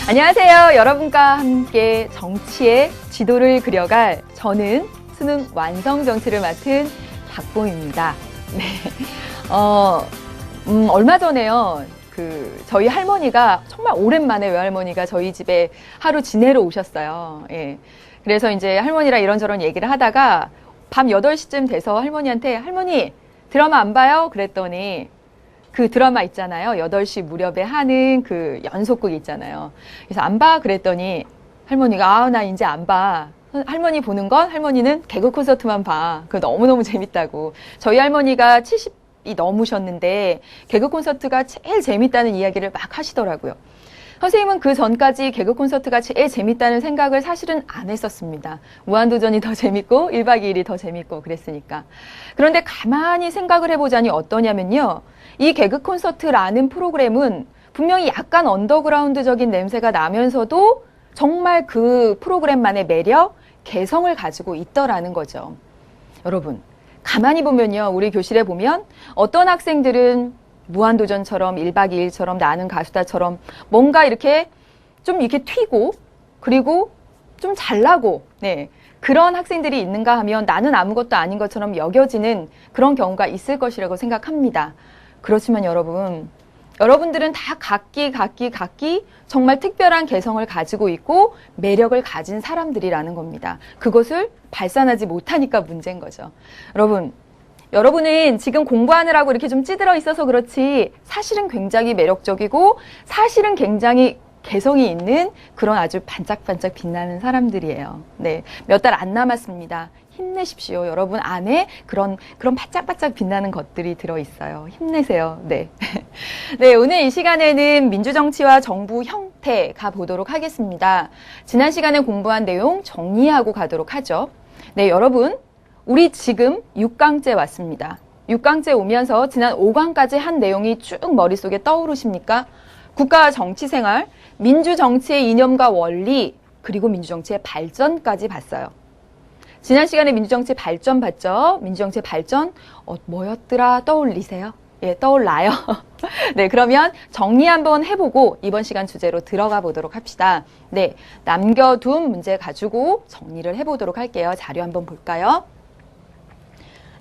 안녕하세요. 여러분과 함께 정치의 지도를 그려갈 저는 수능 완성 정치를 맡은 박봉입니다. 네. 얼마 전에요. 저희 할머니가 정말 오랜만에 외할머니가 저희 집에 하루 지내러 오셨어요. 예. 그래서 이제 할머니랑 이런저런 얘기를 하다가 밤 8시쯤 돼서 할머니한테 할머니 드라마 안 봐요? 그랬더니 그 드라마 있잖아요. 8시 무렵에 하는 그 연속극 있잖아요. 그래서 안 봐? 그랬더니 할머니가 나 이제 안 봐. 할머니 보는 건 할머니는 개그 콘서트만 봐. 그거 너무너무 재밌다고. 저희 할머니가 70이 넘으셨는데 개그 콘서트가 제일 재밌다는 이야기를 막 하시더라고요. 선생님은 그 전까지 개그 콘서트가 제일 재밌다는 생각을 사실은 안 했었습니다. 무한도전이 더 재밌고 1박 2일이 더 재밌고 그랬으니까. 그런데 가만히 생각을 해보자니 어떠냐면요. 이 개그 콘서트라는 프로그램은 분명히 약간 언더그라운드적인 냄새가 나면서도 정말 그 프로그램만의 매력, 개성을 가지고 있더라는 거죠. 여러분, 가만히 보면요. 우리 교실에 보면 어떤 학생들은 무한도전처럼 1박 2일처럼 나는 가수다처럼 뭔가 이렇게 좀 이렇게 튀고 그리고 좀 잘나고 네. 그런 학생들이 있는가 하면 나는 아무것도 아닌 것처럼 여겨지는 그런 경우가 있을 것이라고 생각합니다. 그렇지만 여러분들은 다 각기 정말 특별한 개성을 가지고 있고 매력을 가진 사람들이라는 겁니다. 그것을 발산하지 못하니까 문제인 거죠. 여러분은 지금 공부하느라고 이렇게 좀 찌들어 있어서 그렇지 사실은 굉장히 매력적이고 사실은 굉장히 개성이 있는 그런 아주 반짝반짝 빛나는 사람들이에요. 네, 몇 달 안 남았습니다. 힘내십시오. 여러분 안에 그런 반짝반짝 빛나는 것들이 들어있어요. 힘내세요. 네. 네, 오늘 이 시간에는 민주정치와 정부 형태 가보도록 하겠습니다. 지난 시간에 공부한 내용 정리하고 가도록 하죠. 네, 여러분. 우리 지금 6강째 왔습니다. 6강째 오면서 지난 5강까지 한 내용이 쭉 머릿속에 떠오르십니까? 국가와 정치생활, 민주정치의 이념과 원리, 그리고 민주정치의 발전까지 봤어요. 지난 시간에 민주정치 발전 봤죠? 민주정치 발전 뭐였더라 떠올리세요? 예, 떠올라요. 네, 그러면 정리 한번 해보고 이번 시간 주제로 들어가 보도록 합시다. 네, 남겨둔 문제 가지고 정리를 해보도록 할게요. 자료 한번 볼까요?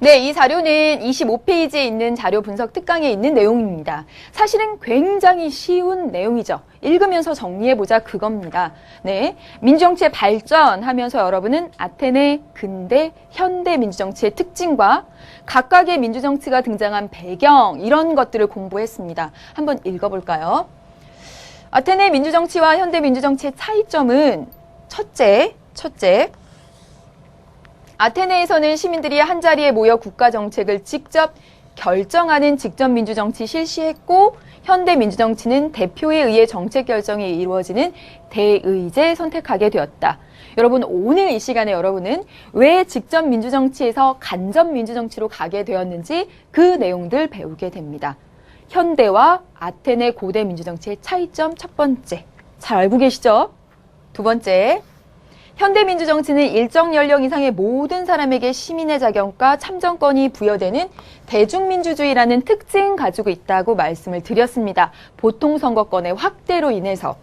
네, 이 자료는 25페이지에 있는 자료 분석 특강에 있는 내용입니다. 사실은 굉장히 쉬운 내용이죠. 읽으면서 정리해보자 그겁니다. 네, 민주정치의 발전하면서 여러분은 아테네, 근대, 현대 민주정치의 특징과 각각의 민주정치가 등장한 배경 이런 것들을 공부했습니다. 한번 읽어볼까요? 아테네 민주정치와 현대 민주정치의 차이점은 첫째, 아테네에서는 시민들이 한자리에 모여 국가 정책을 직접 결정하는 직접 민주정치 실시했고 현대 민주정치는 대표에 의해 정책 결정이 이루어지는 대의제 선택하게 되었다. 여러분 오늘 이 시간에 여러분은 왜 직접 민주정치에서 간접 민주정치로 가게 되었는지 그 내용들 배우게 됩니다. 현대와 아테네 고대 민주정치의 차이점 첫 번째. 잘 알고 계시죠? 두 번째. 현대 민주정치는 일정 연령 이상의 모든 사람에게 시민의 자격과 참정권이 부여되는 대중민주주의라는 특징 가지고 있다고 말씀을 드렸습니다. 보통선거권의 확대로 인해서.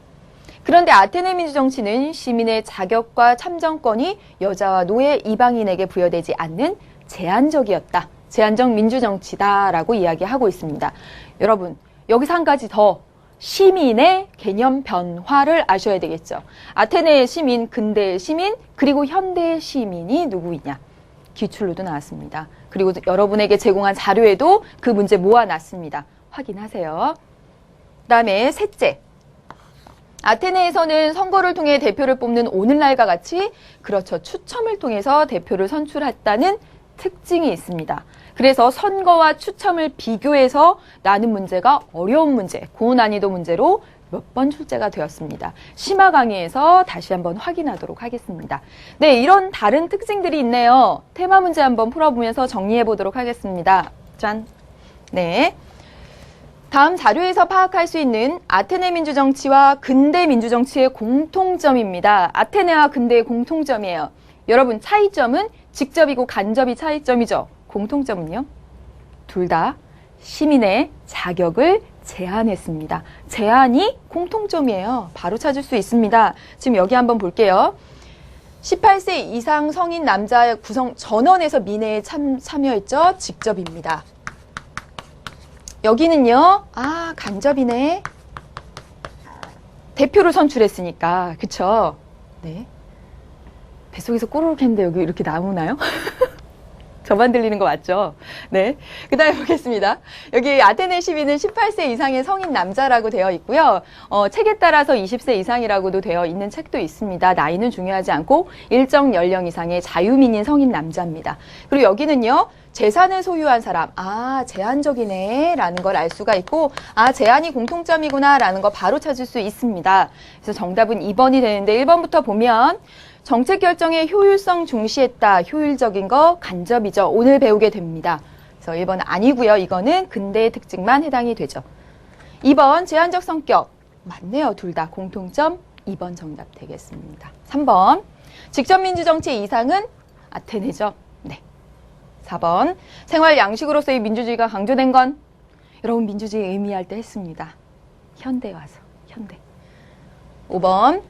그런데 아테네 민주정치는 시민의 자격과 참정권이 여자와 노예, 이방인에게 부여되지 않는 제한적이었다. 제한적 민주정치다라고 이야기하고 있습니다. 여러분, 여기서 한 가지 더. 시민의 개념 변화를 아셔야 되겠죠. 아테네의 시민, 근대의 시민, 그리고 현대의 시민이 누구이냐. 기출로도 나왔습니다. 그리고 여러분에게 제공한 자료에도 그 문제 모아놨습니다. 확인하세요. 그다음에 셋째. 아테네에서는 선거를 통해 대표를 뽑는 오늘날과 같이 그렇죠. 추첨을 통해서 대표를 선출했다는 특징이 있습니다. 그래서 선거와 추첨을 비교해서 나는 문제가 어려운 문제, 고난이도 문제로 몇 번 출제가 되었습니다. 심화 강의에서 다시 한번 확인하도록 하겠습니다. 네, 이런 다른 특징들이 있네요. 테마 문제 한번 풀어보면서 정리해 보도록 하겠습니다. 짠. 네. 다음 자료에서 파악할 수 있는 아테네 민주정치와 근대 민주정치의 공통점입니다. 아테네와 근대의 공통점이에요. 여러분, 차이점은 직접이고 간접이 차이점이죠. 공통점은요? 둘 다 시민의 자격을 제안했습니다. 제안이 공통점이에요. 바로 찾을 수 있습니다. 지금 여기 한번 볼게요. 18세 이상 성인 남자 구성 전원에서 민회에 참여했죠. 직접입니다. 여기는요. 간접이네. 대표를 선출했으니까. 그쵸? 네. 뱃속에서 꼬르륵 했는데 여기 이렇게 나오나요? 저만 들리는 거 맞죠? 네. 그 다음에 보겠습니다. 여기 아테네 시민은 18세 이상의 성인 남자라고 되어 있고요. 책에 따라서 20세 이상이라고도 되어 있는 책도 있습니다. 나이는 중요하지 않고 일정 연령 이상의 자유민인 성인 남자입니다. 그리고 여기는요. 재산을 소유한 사람. 제한적이네. 라는 걸 알 수가 있고, 제한이 공통점이구나. 라는 거 바로 찾을 수 있습니다. 그래서 정답은 2번이 되는데 1번부터 보면 정책 결정의 효율성 중시했다. 효율적인 거 간접이죠. 오늘 배우게 됩니다. 그래서 1번은 아니고요. 이거는 근대의 특징만 해당이 되죠. 2번 제한적 성격. 맞네요. 둘 다 공통점 2번 정답 되겠습니다. 3번 직접민주정치의 이상은 아테네죠. 네. 4번 생활 양식으로서의 민주주의가 강조된 건 여러분 민주주의 의미할 때 했습니다. 현대에 와서. 현대. 5번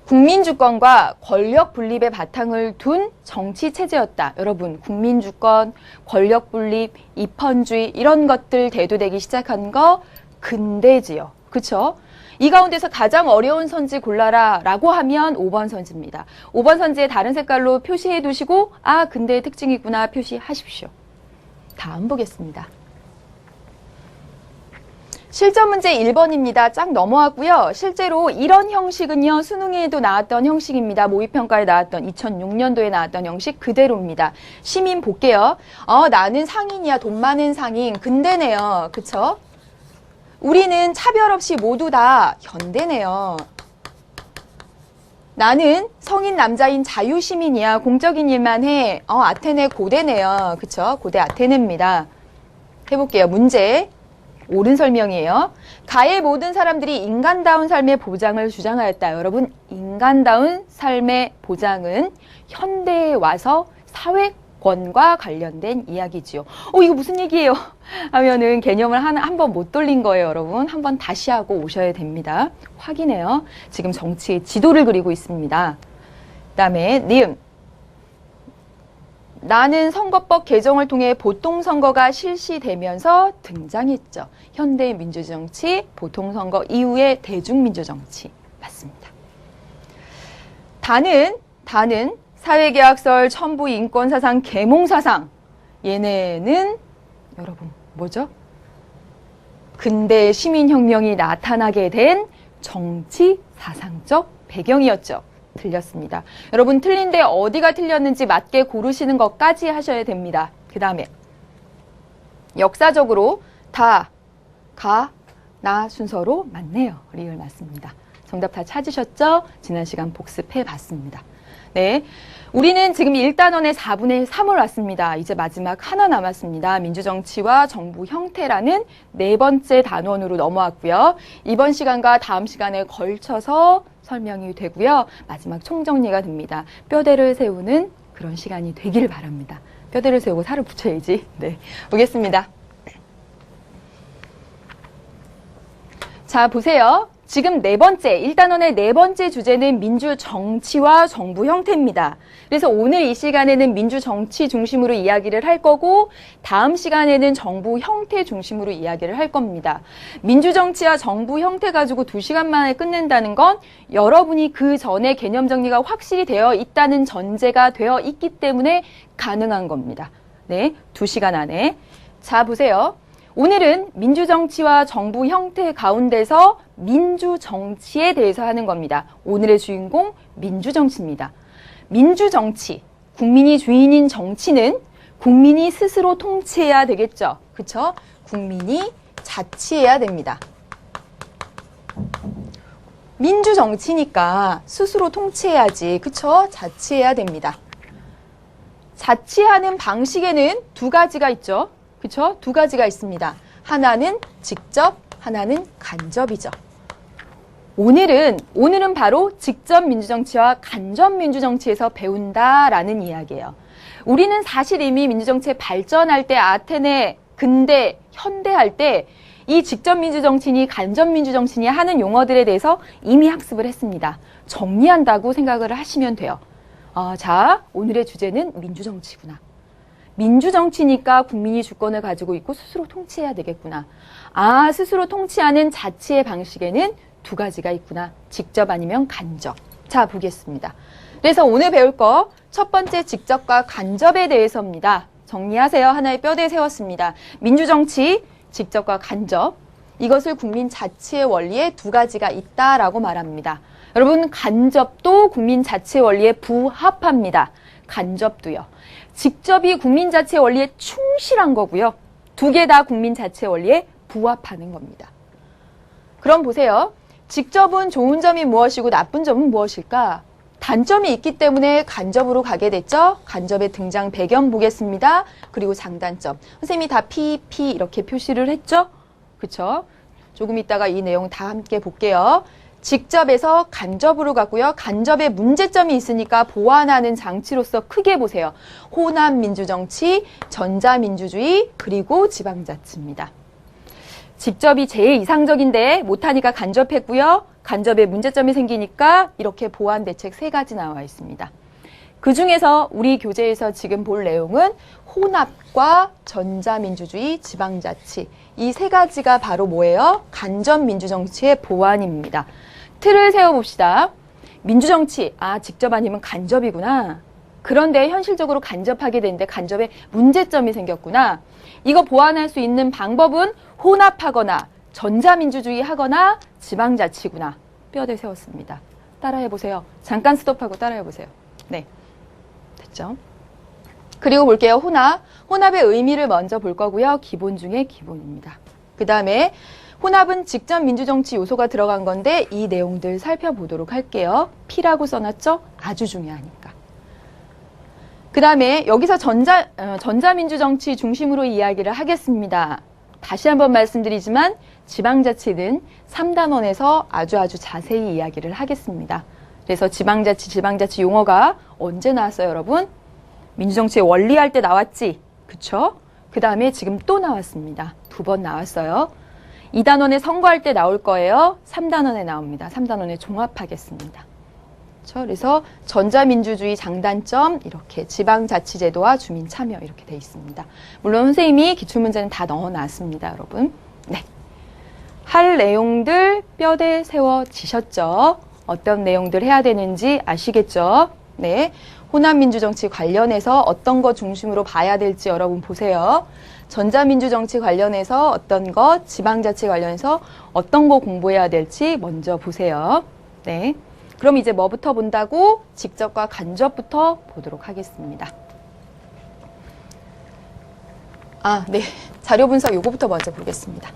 국민주권과 권력 분립의 바탕을 둔 정치 체제였다. 여러분, 국민주권, 권력 분립, 입헌주의 이런 것들 대두되기 시작한 거 근대지요. 그쵸? 이 가운데서 가장 어려운 선지 골라라 라고 하면 5번 선지입니다. 5번 선지에 다른 색깔로 표시해 두시고 근대의 특징이구나 표시하십시오. 다음 보겠습니다. 실전 문제 1번입니다. 쫙 넘어왔고요. 실제로 이런 형식은요. 수능에도 나왔던 형식입니다. 모의평가에 나왔던 2006년도에 나왔던 형식 그대로입니다. 시민 볼게요. 나는 상인이야. 돈 많은 상인. 근대네요. 그쵸? 우리는 차별 없이 모두 다 현대네요. 나는 성인 남자인 자유시민이야. 공적인 일만 해. 아테네 고대네요. 그쵸? 고대 아테네입니다. 해볼게요. 문제. 옳은 설명이에요. 가의 모든 사람들이 인간다운 삶의 보장을 주장하였다. 여러분, 인간다운 삶의 보장은 현대에 와서 사회권과 관련된 이야기지요. 이거 무슨 얘기예요? 하면은 개념을 한 번 못 돌린 거예요, 여러분. 한 번 다시 하고 오셔야 됩니다. 확인해요. 지금 정치의 지도를 그리고 있습니다. 그 다음에 니은. 나는 선거법 개정을 통해 보통선거가 실시되면서 등장했죠. 현대의 민주정치, 보통선거 이후의 대중민주정치. 맞습니다. 다는 사회계약설, 첨부 인권사상, 계몽사상. 얘네는 여러분 뭐죠? 근대 시민혁명이 나타나게 된 정치사상적 배경이었죠. 틀렸습니다. 여러분 틀린데 어디가 틀렸는지 맞게 고르시는 것까지 하셔야 됩니다. 그 다음에 역사적으로 다, 가, 나 순서로 맞네요. 리을 맞습니다. 정답 다 찾으셨죠? 지난 시간 복습해 봤습니다. 네, 우리는 지금 1단원의 4분의 3을 왔습니다. 이제 마지막 하나 남았습니다. 민주정치와 정부 형태라는 네 번째 단원으로 넘어왔고요. 이번 시간과 다음 시간에 걸쳐서 설명이 되고요. 마지막 총정리가 됩니다. 뼈대를 세우는 그런 시간이 되길 바랍니다. 뼈대를 세우고 살을 붙여야지. 네, 보겠습니다. 자, 보세요. 지금 네 번째, 1단원의 네 번째 주제는 민주정치와 정부 형태입니다. 그래서 오늘 이 시간에는 민주정치 중심으로 이야기를 할 거고 다음 시간에는 정부 형태 중심으로 이야기를 할 겁니다. 민주정치와 정부 형태 가지고 2시간 만에 끝낸다는 건 여러분이 그 전에 개념 정리가 확실히 되어 있다는 전제가 되어 있기 때문에 가능한 겁니다. 네, 2시간 안에. 자, 보세요. 오늘은 민주정치와 정부 형태 가운데서 민주정치에 대해서 하는 겁니다. 오늘의 주인공 민주정치입니다. 민주정치, 국민이 주인인 정치는 국민이 스스로 통치해야 되겠죠. 그쵸? 국민이 자치해야 됩니다. 민주정치니까 스스로 통치해야지. 그쵸? 자치해야 됩니다. 자치하는 방식에는 두 가지가 있죠. 그쵸? 두 가지가 있습니다. 하나는 직접, 하나는 간접이죠. 오늘은 바로 직접 민주정치와 간접 민주정치에서 배운다라는 이야기예요. 우리는 사실 이미 민주정치에 발전할 때 아테네, 근대, 현대 할 때 이 직접 민주정치니 간접 민주정치니 하는 용어들에 대해서 이미 학습을 했습니다. 정리한다고 생각을 하시면 돼요. 자, 오늘의 주제는 민주정치구나. 민주정치니까 국민이 주권을 가지고 있고 스스로 통치해야 되겠구나. 스스로 통치하는 자치의 방식에는 두 가지가 있구나. 직접 아니면 간접. 자, 보겠습니다. 그래서 오늘 배울 거 첫 번째 직접과 간접에 대해서입니다. 정리하세요. 하나의 뼈대 세웠습니다. 민주정치, 직접과 간접. 이것을 국민 자치의 원리에 두 가지가 있다라고 말합니다. 여러분, 간접도 국민 자치의 원리에 부합합니다. 간접도요. 직접이 국민 자치의 원리에 충실한 거고요. 두 개 다 국민 자치의 원리에 부합하는 겁니다. 그럼 보세요. 직접은 좋은 점이 무엇이고 나쁜 점은 무엇일까? 단점이 있기 때문에 간접으로 가게 됐죠. 간접의 등장 배경 보겠습니다. 그리고 장단점. 선생님이 다 PP 이렇게 표시를 했죠. 그렇죠? 조금 있다가 이 내용 다 함께 볼게요. 직접에서 간접으로 가고요. 간접에 문제점이 있으니까 보완하는 장치로서 크게 보세요. 호남민주정치, 전자민주주의, 그리고 지방자치입니다. 직접이 제일 이상적인데 못하니까 간접했고요. 간접에 문제점이 생기니까 이렇게 보완 대책 세 가지 나와 있습니다. 그중에서 우리 교재에서 지금 볼 내용은 혼합과 전자민주주의, 지방자치 이 세 가지가 바로 뭐예요? 간접민주정치의 보완입니다. 틀을 세워봅시다. 민주정치, 직접 아니면 간접이구나. 그런데 현실적으로 간접하게 되는데 간접에 문제점이 생겼구나. 이거 보완할 수 있는 방법은 혼합하거나 전자민주주의 하거나 지방자치구나. 뼈대 세웠습니다. 따라해보세요. 잠깐 스톱하고 따라해보세요. 네, 됐죠? 그리고 볼게요. 혼합. 혼합의 의미를 먼저 볼 거고요. 기본 중에 기본입니다. 그 다음에 혼합은 직접 민주정치 요소가 들어간 건데 이 내용들 살펴보도록 할게요. P라고 써놨죠? 아주 중요하니까. 그 다음에 여기서 전자민주정치 중심으로 이야기를 하겠습니다. 다시 한번 말씀드리지만 지방자치는 3단원에서 아주 자세히 이야기를 하겠습니다. 그래서 지방자치 용어가 언제 나왔어요, 여러분? 민주정치의 원리 할 때 나왔지? 그쵸? 그 다음에 지금 또 나왔습니다. 2번 나왔어요. 2단원에 선거할 때 나올 거예요. 3단원에 나옵니다. 3단원에 종합하겠습니다. 그렇죠? 그래서 전자민주주의 장단점 이렇게 지방자치제도와 주민참여 이렇게 돼 있습니다. 물론 선생님이 기출문제는 다 넣어놨습니다. 여러분. 네, 할 내용들 뼈대 세워지셨죠? 어떤 내용들 해야 되는지 아시겠죠? 네, 호남민주정치 관련해서 어떤 거 중심으로 봐야 될지 여러분 보세요. 전자민주정치 관련해서 어떤 거, 지방자치 관련해서 어떤 거 공부해야 될지 먼저 보세요. 네. 그럼 이제 뭐부터 본다고? 직접과 간접부터 보도록 하겠습니다. 네. 자료 분석 요거부터 먼저 보겠습니다.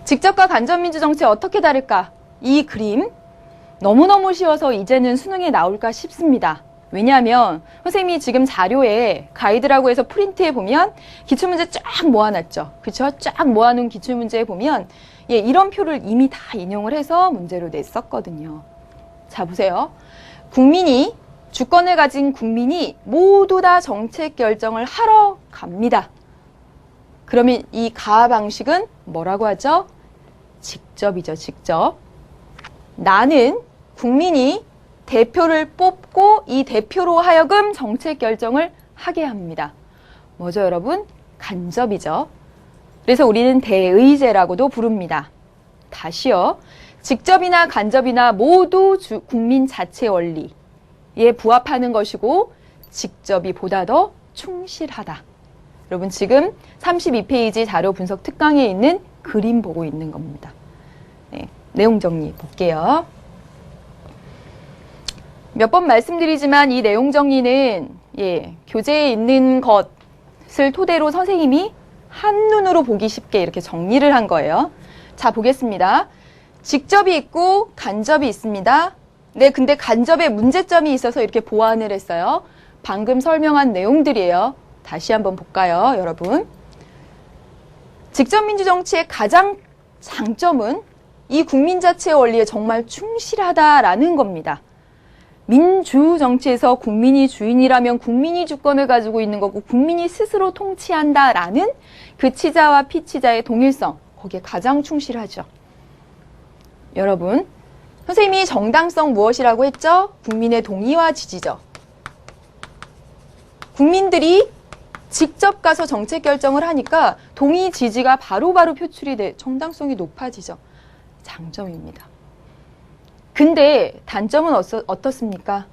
직접과 간접 민주정치 어떻게 다를까? 이 그림 너무너무 쉬워서 이제는 수능에 나올까 싶습니다. 왜냐하면 선생님이 지금 자료에 가이드라고 해서 프린트해 보면 기출문제 쫙 모아놨죠. 그렇죠? 쫙 모아놓은 기출문제에 보면 이런 표를 이미 다 인용을 해서 문제로 냈었거든요. 자, 보세요. 주권을 가진 국민이 모두 다 정책 결정을 하러 갑니다. 그러면 이 가 방식은 뭐라고 하죠? 직접이죠, 직접. 나는 국민이 대표를 뽑고 이 대표로 하여금 정책 결정을 하게 합니다. 뭐죠, 여러분? 간접이죠. 그래서 우리는 대의제라고도 부릅니다. 다시요. 직접이나 간접이나 모두 국민 자치의 원리에 부합하는 것이고 직접이 보다 더 충실하다. 여러분 지금 32페이지 자료 분석 특강에 있는 그림 보고 있는 겁니다. 네, 내용 정리 볼게요. 몇 번 말씀드리지만 이 내용 정리는 교재에 있는 것을 토대로 선생님이 한눈으로 보기 쉽게 이렇게 정리를 한 거예요. 자, 보겠습니다. 직접이 있고 간접이 있습니다. 네, 근데 간접에 문제점이 있어서 이렇게 보완을 했어요. 방금 설명한 내용들이에요. 다시 한번 볼까요, 여러분? 직접 민주정치의 가장 장점은 이 국민자치의 원리에 정말 충실하다라는 겁니다. 민주정치에서 국민이 주인이라면 국민이 주권을 가지고 있는 거고 국민이 스스로 통치한다라는 그 치자와 피치자의 동일성, 거기에 가장 충실하죠. 여러분, 선생님이 정당성 무엇이라고 했죠? 국민의 동의와 지지죠. 국민들이 직접 가서 정책 결정을 하니까 동의, 지지가 바로바로 표출이 돼 정당성이 높아지죠. 장점입니다. 근데 단점은 어떻습니까?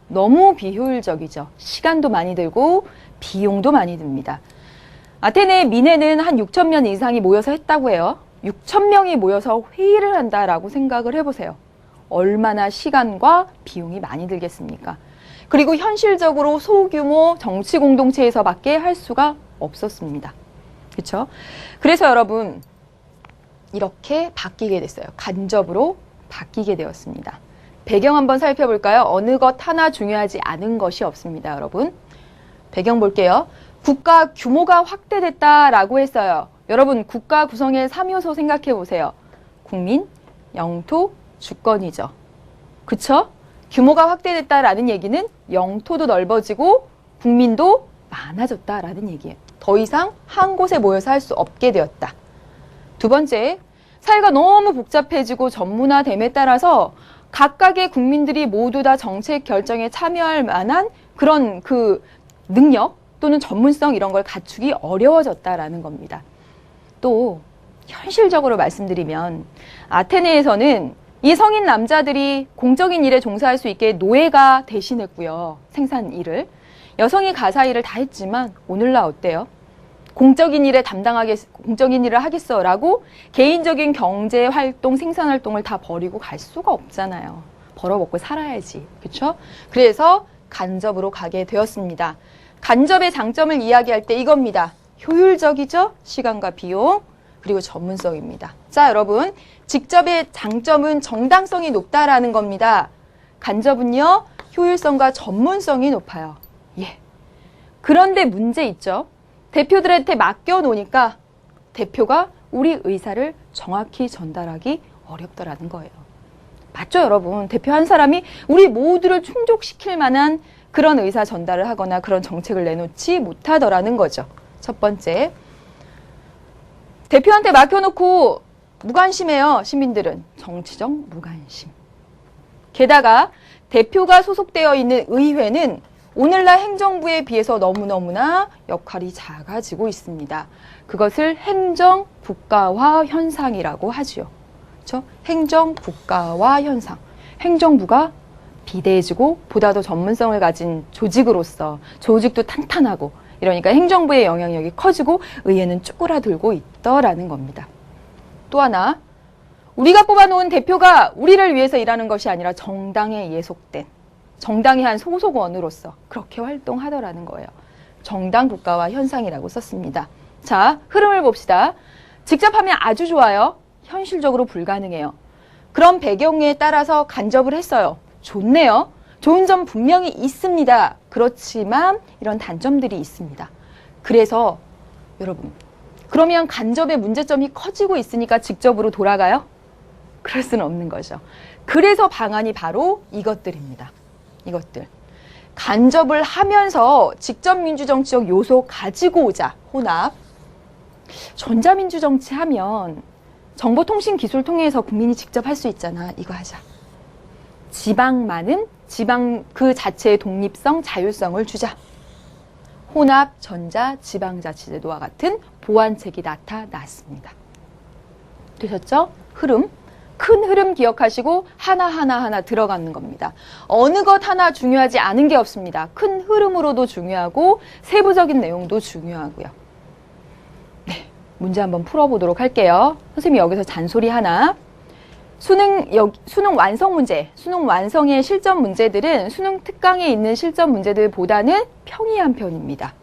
너무 비효율적이죠. 시간도 많이 들고 비용도 많이 듭니다. 아테네 민회는 한 6천 명 이상이 모여서 했다고 해요. 6천 명이 모여서 회의를 한다라고 생각을 해보세요. 얼마나 시간과 비용이 많이 들겠습니까? 그리고 현실적으로 소규모 정치 공동체에서밖에 할 수가 없었습니다. 그렇죠? 그래서 여러분 이렇게 바뀌게 됐어요. 간접으로 바뀌게 되었습니다. 배경 한번 살펴볼까요? 어느 것 하나 중요하지 않은 것이 없습니다, 여러분. 배경 볼게요. 국가 규모가 확대됐다라고 했어요. 여러분, 국가 구성의 3요소 생각해 보세요. 국민, 영토, 주권이죠. 그쵸? 규모가 확대됐다라는 얘기는 영토도 넓어지고 국민도 많아졌다라는 얘기예요. 더 이상 한 곳에 모여서 할 수 없게 되었다. 두 번째, 사회가 너무 복잡해지고 전문화됨에 따라서 각각의 국민들이 모두 다 정책 결정에 참여할 만한 그런 그 능력 또는 전문성 이런 걸 갖추기 어려워졌다라는 겁니다. 또 현실적으로 말씀드리면 아테네에서는 이 성인 남자들이 공적인 일에 종사할 수 있게 노예가 대신했고요. 생산 일을. 여성이 가사 일을 다 했지만 오늘날 어때요? 공적인 일을 하겠어라고 개인적인 경제 활동, 생산 활동을 다 버리고 갈 수가 없잖아요. 벌어먹고 살아야지. 그렇죠? 그래서 간접으로 가게 되었습니다. 간접의 장점을 이야기할 때 이겁니다. 효율적이죠? 시간과 비용, 그리고 전문성입니다. 자, 여러분. 직접의 장점은 정당성이 높다라는 겁니다. 간접은요, 효율성과 전문성이 높아요. 예. 그런데 문제 있죠? 대표들한테 맡겨놓으니까 대표가 우리 의사를 정확히 전달하기 어렵다라는 거예요. 맞죠, 여러분? 대표 한 사람이 우리 모두를 충족시킬 만한 그런 의사 전달을 하거나 그런 정책을 내놓지 못하더라는 거죠. 첫 번째, 대표한테 맡겨놓고 무관심해요. 시민들은. 정치적 무관심. 게다가 대표가 소속되어 있는 의회는 오늘날 행정부에 비해서 너무너무나 역할이 작아지고 있습니다. 그것을 행정 국가화 현상이라고 하죠. 그렇죠? 행정 국가화 현상. 행정부가 비대해지고 보다 더 전문성을 가진 조직으로서 조직도 탄탄하고 이러니까 행정부의 영향력이 커지고 의회는 쪼그라들고 있더라는 겁니다. 또 하나, 우리가 뽑아놓은 대표가 우리를 위해서 일하는 것이 아니라 정당에 예속된 정당의 한 소속원으로서 그렇게 활동하더라는 거예요. 정당 국가화 현상이라고 썼습니다. 자, 흐름을 봅시다. 직접 하면 아주 좋아요. 현실적으로 불가능해요. 그런 배경에 따라서 간접을 했어요. 좋네요. 좋은 점 분명히 있습니다. 그렇지만 이런 단점들이 있습니다. 그래서 여러분, 그러면 간접의 문제점이 커지고 있으니까 직접으로 돌아가요? 그럴 수는 없는 거죠. 그래서 방안이 바로 이것들입니다. 이것들. 간접을 하면서 직접 민주정치적 요소 가지고 오자. 혼합. 전자민주정치 하면 정보통신기술 통해서 국민이 직접 할 수 있잖아. 이거 하자. 지방만은 지방 그 자체의 독립성, 자율성을 주자. 혼합, 전자, 지방자치제도와 같은 보완책이 나타났습니다. 되셨죠? 흐름. 큰 흐름 기억하시고 하나하나 들어가는 겁니다. 어느 것 하나 중요하지 않은 게 없습니다. 큰 흐름으로도 중요하고 세부적인 내용도 중요하고요. 네, 문제 한번 풀어보도록 할게요. 선생님이 여기서 잔소리 하나. 수능 완성 문제, 수능 완성의 실전 문제들은 수능 특강에 있는 실전 문제들보다는 평이한 편입니다.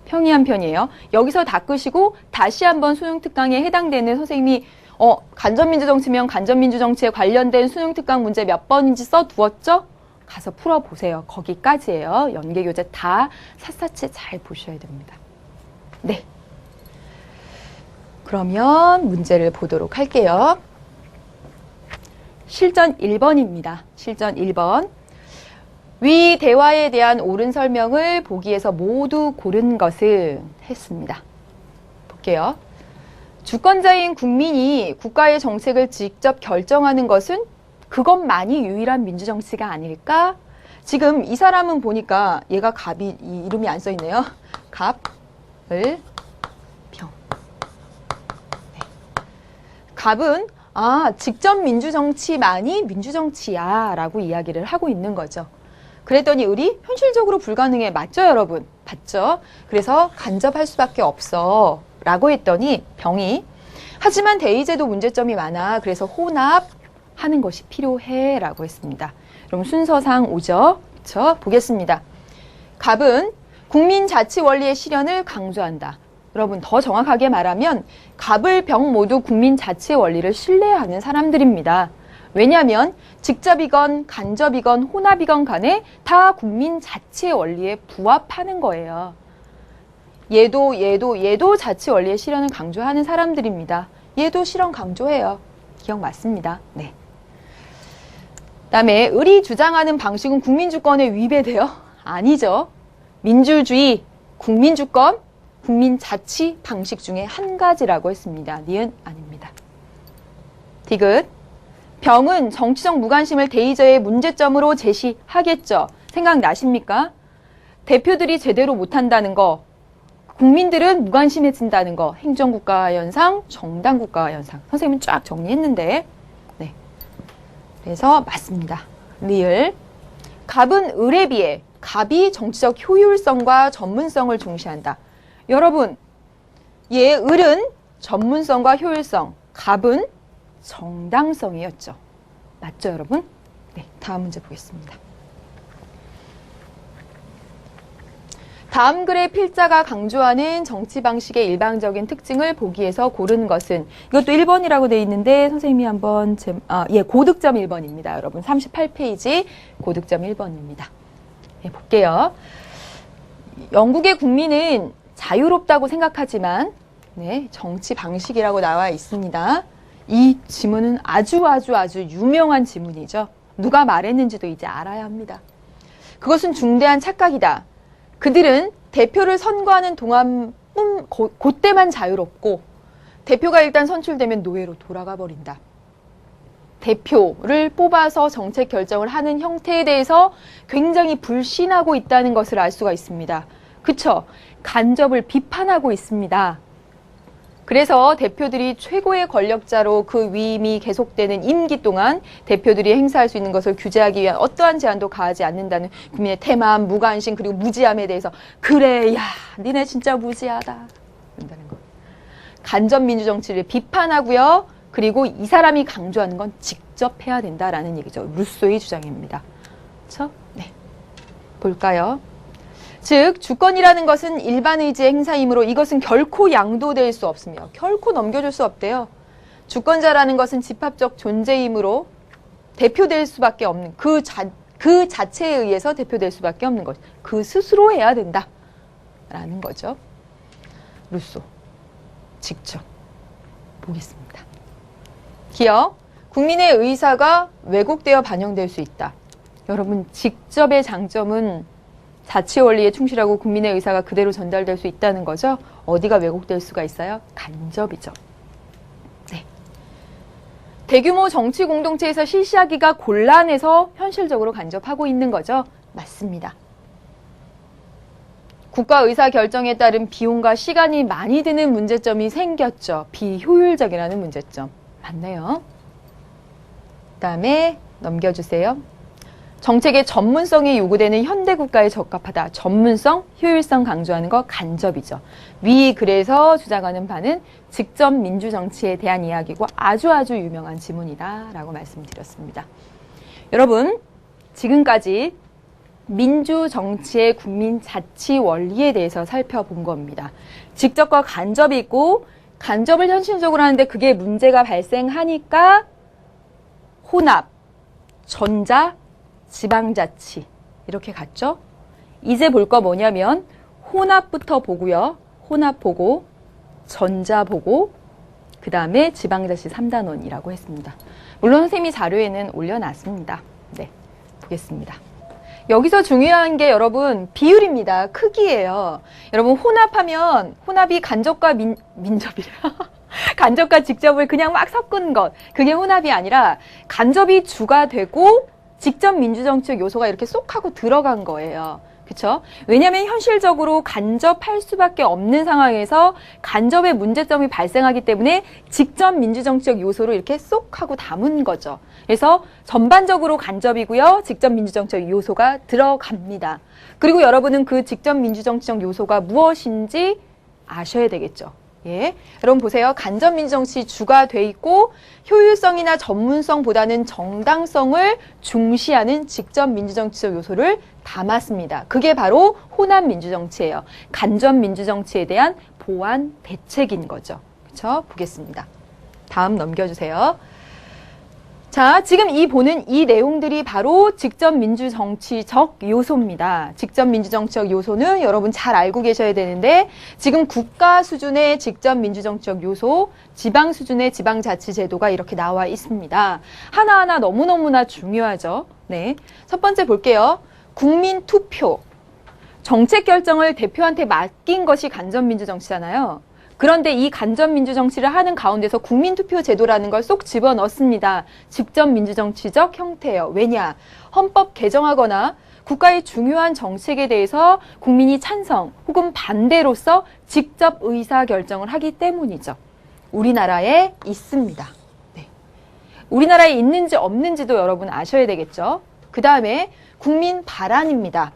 평이한 편이에요. 여기서 다 끄시고 다시 한번 수능 특강에 해당되는 선생님이 간접민주정치면 간접민주정치에 관련된 수능 특강 문제 몇 번인지 써두었죠? 가서 풀어보세요. 거기까지예요. 연계교재 다 샅샅이 잘 보셔야 됩니다. 네. 그러면 문제를 보도록 할게요. 실전 1번입니다. 실전 1번. 위 대화에 대한 옳은 설명을 보기에서 모두 고른 것은 했습니다. 볼게요. 주권자인 국민이 국가의 정책을 직접 결정하는 것은 그것만이 유일한 민주정치가 아닐까? 지금 이 사람은 보니까 얘가 갑이 이 이름이 안 써 있네요. 갑, 을, 병. 네. 갑은 직접 민주정치만이 민주정치야 라고 이야기를 하고 있는 거죠. 그랬더니 을이 현실적으로 불가능해. 맞죠, 여러분? 맞죠? 그래서 간접할 수밖에 없어 라고 했더니 병이 하지만 대의제도 문제점이 많아. 그래서 혼합하는 것이 필요해 라고 했습니다. 그럼 순서상 오죠? 그렇죠? 보겠습니다. 갑은 국민 자치 원리의 실현을 강조한다. 여러분 더 정확하게 말하면 갑을 병 모두 국민 자치 원리를 신뢰하는 사람들입니다. 왜냐하면 직접이건 간접이건 혼합이건 간에 다 국민 자치 원리에 부합하는 거예요. 얘도 자치 원리의 실현을 강조하는 사람들입니다. 얘도 실현 강조해요. 기억 맞습니다. 네. 그다음에 을이 주장하는 방식은 국민주권에 위배돼요? 아니죠. 민주주의, 국민주권, 국민자치 방식 중에 한 가지라고 했습니다. 니은 아닙니다. 디귿. 병은 정치적 무관심을 대의제의 문제점으로 제시하겠죠. 생각나십니까? 대표들이 제대로 못한다는 거, 국민들은 무관심해진다는 거, 행정국가 현상, 정당국가 현상. 선생님은 쫙 정리했는데, 네. 그래서 맞습니다. 리을. 갑은 을에 비해 갑이 정치적 효율성과 전문성을 중시한다. 여러분, 을은 전문성과 효율성, 갑은 정당성이었죠. 맞죠, 여러분? 네, 다음 문제 보겠습니다. 다음 글의 필자가 강조하는 정치 방식의 일방적인 특징을 보기에서 고른 것은 이것도 1번이라고 돼 있는데 선생님이 한번 고득점 1번입니다. 여러분 38페이지 고득점 1번입니다. 네, 볼게요. 영국의 국민은 자유롭다고 생각하지만 정치 방식이라고 나와 있습니다. 이 지문은 아주 유명한 지문이죠. 누가 말했는지도 이제 알아야 합니다. 그것은 중대한 착각이다. 그들은 대표를 선거하는 동안 그때만 자유롭고 대표가 일단 선출되면 노예로 돌아가 버린다. 대표를 뽑아서 정책 결정을 하는 형태에 대해서 굉장히 불신하고 있다는 것을 알 수가 있습니다. 그쵸? 간접을 비판하고 있습니다. 그래서 대표들이 최고의 권력자로 그 위임이 계속되는 임기 동안 대표들이 행사할 수 있는 것을 규제하기 위한 어떠한 제한도 가하지 않는다는 국민의 태만, 무관심 그리고 무지함에 대해서 그래, 야, 니네 진짜 무지하다. 그런다는 거. 간접 민주정치를 비판하고요. 그리고 이 사람이 강조하는 건 직접 해야 된다라는 얘기죠. 루소의 주장입니다. 그렇죠? 네. 볼까요? 즉 주권이라는 것은 일반 의지의 행사이므로 이것은 결코 양도될 수 없으며 결코 넘겨줄 수 없대요. 주권자라는 것은 집합적 존재이므로 대표될 수밖에 없는 그 자체에 의해서 대표될 수밖에 없는 것. 그 스스로 해야 된다라는 거죠. 루소 직접 보겠습니다. 기억, 국민의 의사가 왜곡되어 반영될 수 있다. 여러분 직접의 장점은 자치 원리에 충실하고 국민의 의사가 그대로 전달될 수 있다는 거죠. 어디가 왜곡될 수가 있어요? 간접이죠. 네. 대규모 정치 공동체에서 실시하기가 곤란해서 현실적으로 간접하고 있는 거죠. 맞습니다. 국가 의사 결정에 따른 비용과 시간이 많이 드는 문제점이 생겼죠. 비효율적이라는 문제점. 맞네요. 그다음에 넘겨주세요. 정책의 전문성이 요구되는 현대 국가에 적합하다. 전문성, 효율성 강조하는 거 간접이죠. 위 글에서 주장하는 바는 직접 민주정치에 대한 이야기고 아주 유명한 지문이다 라고 말씀드렸습니다. 여러분 지금까지 민주정치의 국민자치 원리에 대해서 살펴본 겁니다. 직접과 간접이 있고 간접을 현실적으로 하는데 그게 문제가 발생하니까 혼합, 전자, 지방자치 이렇게 갔죠? 이제 볼 거 뭐냐면 혼합부터 보고요. 혼합 보고 전자 보고 그 다음에 지방자치 3단원이라고 했습니다. 물론 선생님이 자료에는 올려놨습니다. 네, 보겠습니다. 여기서 중요한 게 여러분 비율입니다. 크기예요. 여러분 혼합하면 혼합이 간접과 민접이래요. 간접과 직접을 그냥 막 섞은 것. 그게 혼합이 아니라 간접이 주가 되고 직접 민주정치적 요소가 이렇게 쏙 하고 들어간 거예요. 그렇죠? 왜냐하면 현실적으로 간접할 수밖에 없는 상황에서 간접의 문제점이 발생하기 때문에 직접 민주정치적 요소를 이렇게 쏙 하고 담은 거죠. 그래서 전반적으로 간접이고요. 직접 민주정치적 요소가 들어갑니다. 그리고 여러분은 그 직접 민주정치적 요소가 무엇인지 아셔야 되겠죠. 예, 여러분 보세요. 간접 민주정치 주가 돼 있고 효율성이나 전문성보다는 정당성을 중시하는 직접 민주정치적 요소를 담았습니다. 그게 바로 혼합 민주정치예요. 간접 민주정치에 대한 보완 대책인 거죠. 그렇죠? 보겠습니다. 다음 넘겨주세요. 자, 지금 보는 이 내용들이 바로 직접 민주정치적 요소입니다. 직접 민주정치적 요소는 여러분 잘 알고 계셔야 되는데 지금 국가 수준의 직접 민주정치적 요소, 지방 수준의 지방자치제도가 이렇게 나와 있습니다. 하나하나 너무너무나 중요하죠. 네, 첫 번째 볼게요. 국민투표. 정책 결정을 대표한테 맡긴 것이 간접민주정치잖아요. 그런데 이 간접민주정치를 하는 가운데서 국민투표 제도라는 걸 쏙 집어넣습니다. 직접 민주정치적 형태예요. 왜냐? 헌법 개정하거나 국가의 중요한 정책에 대해서 국민이 찬성 혹은 반대로서 직접 의사결정을 하기 때문이죠. 우리나라에 있습니다. 네. 우리나라에 있는지 없는지도 여러분 아셔야 되겠죠. 그 다음에 국민 발안입니다.